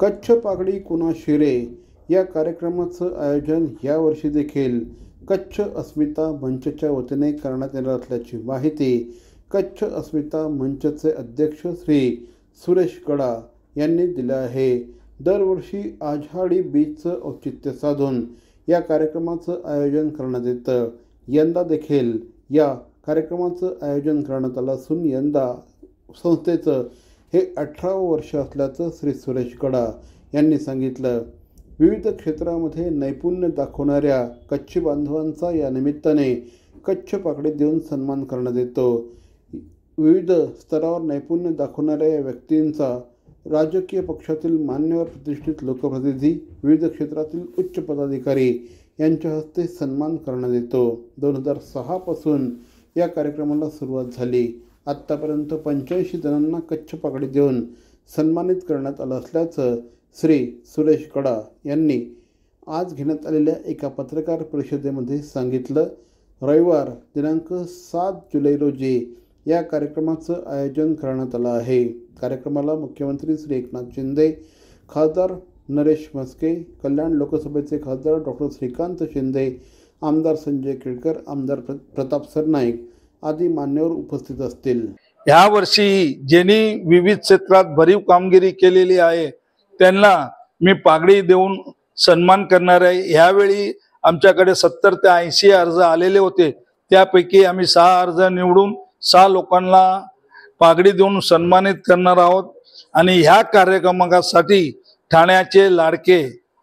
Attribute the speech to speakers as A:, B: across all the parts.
A: कच्छ पागडी कुणा शिरे या कार्यक्रमाचं आयोजन यावर्षी देखील कच्छ अस्मिता मंचच्या वतीने करण्यात येणार असल्याची माहिती कच्छ अस्मिता मंचचे अध्यक्ष श्री सुरेश गडा यांनी दिली आहे। दरवर्षी आझाडी बीचचं औचित्य साधून या कार्यक्रमाचं आयोजन करण्यात येतं। यंदा देखील या कार्यक्रमाचं आयोजन करण्यात आलं असून यंदा संस्थेचं हे 18वे वर्ष असल्याचं श्री सुरेश गडा यांनी सांगितलं। विविध क्षेत्रामध्ये नैपुण्य दाखवणाऱ्या कच्छ बांधवांचा या निमित्ताने कच्छ पागडी देऊन सन्मान करण्यात येतो। विविध स्तरावर नैपुण्य दाखवणाऱ्या या व्यक्तींचा राजकीय पक्षातील मान्यवर प्रतिष्ठित लोकप्रतिनिधी, विविध क्षेत्रातील उच्च पदाधिकारी यांच्या हस्ते सन्मान करण्यात येतो। 2006 पासून या कार्यक्रमाला सुरुवात झाली। आत्तापर्यंत 85 जणांना कच्छ पागडी देऊन सन्मानित करण्यात आलं असल्याचं श्री सुरेश गडा यांनी आज घेण्यात आलेल्या एका पत्रकार परिषदेमध्ये सांगितलं। रविवार दिनांक 7 जुलै रोजी या कार्यक्रमाचं आयोजन करण्यात आलं आहे। कार्यक्रमाला मुख्यमंत्री श्री एकनाथ शिंदे, खासदार नरेश म्हस्के, कल्याण लोकसभेचे खासदार डॉक्टर श्रीकांत शिंदे, आमदार संजय केळकर, आमदार प्रताप सरनाईक आदी मान्यवर उपस्थित असतील।
B: या वर्षी ज्यांनी विविध क्षेत्रात भरीव कामगिरी केलेली आहे त्यांना मी पागडी देऊन सन्मान करणार आहे। यावेळी आमच्याकडे 70 ते 80 अर्ज आलेले होते, त्यापैकी आम्ही 6 अर्ज निवडून 6 लोकांना पागडी देऊन सन्मानित करणार आहोत। आणि ह्या कार्यक्रमासाठी ठाण्याचे लाडके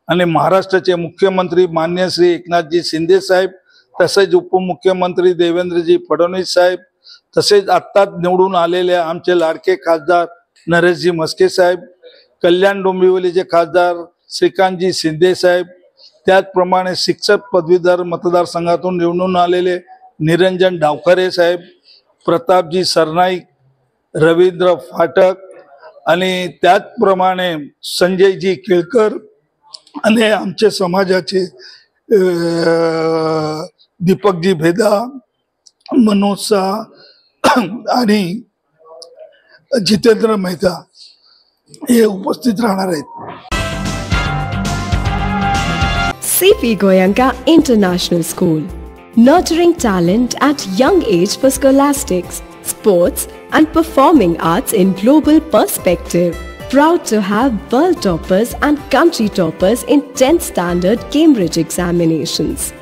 B: आणि महाराष्ट्राचे मुख्यमंत्री माननीय श्री एकनाथजी शिंदे साहेब, तसेच उपमुख्यमंत्री देवेंद्रजी फडणवीस साहेब, तसेच आत्ताच निवडून आलेले आमचे लाडके खासदार नरेशजी म्हस्के साहेब, कल्याण डोंबिवलीचे खासदार श्रीकांतजी शिंदे साहेब, त्याचप्रमाणे शिक्षक पदवीधर मतदारसंघातून निवडून आलेले निरंजन डावखरे साहेब, प्रतापजी सरनाईक, रवींद्र फाटक आणि त्याचप्रमाणे संजयजी केळकर आणि आमचे समाजाचे दीपकजी भेदा, मनोज शाह आणि जितेंद्र मेहता हे उपस्थित राहणार आहेत।
C: CP Goenka International School, nurturing talent at young age for scholastics, sports and performing arts in global perspective. Proud to have world toppers and country toppers in 10th standard Cambridge examinations.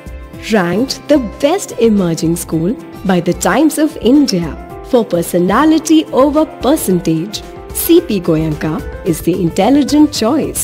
C: Ranked the best emerging school by the Times of India for personality over percentage, CP Goenka is the intelligent choice.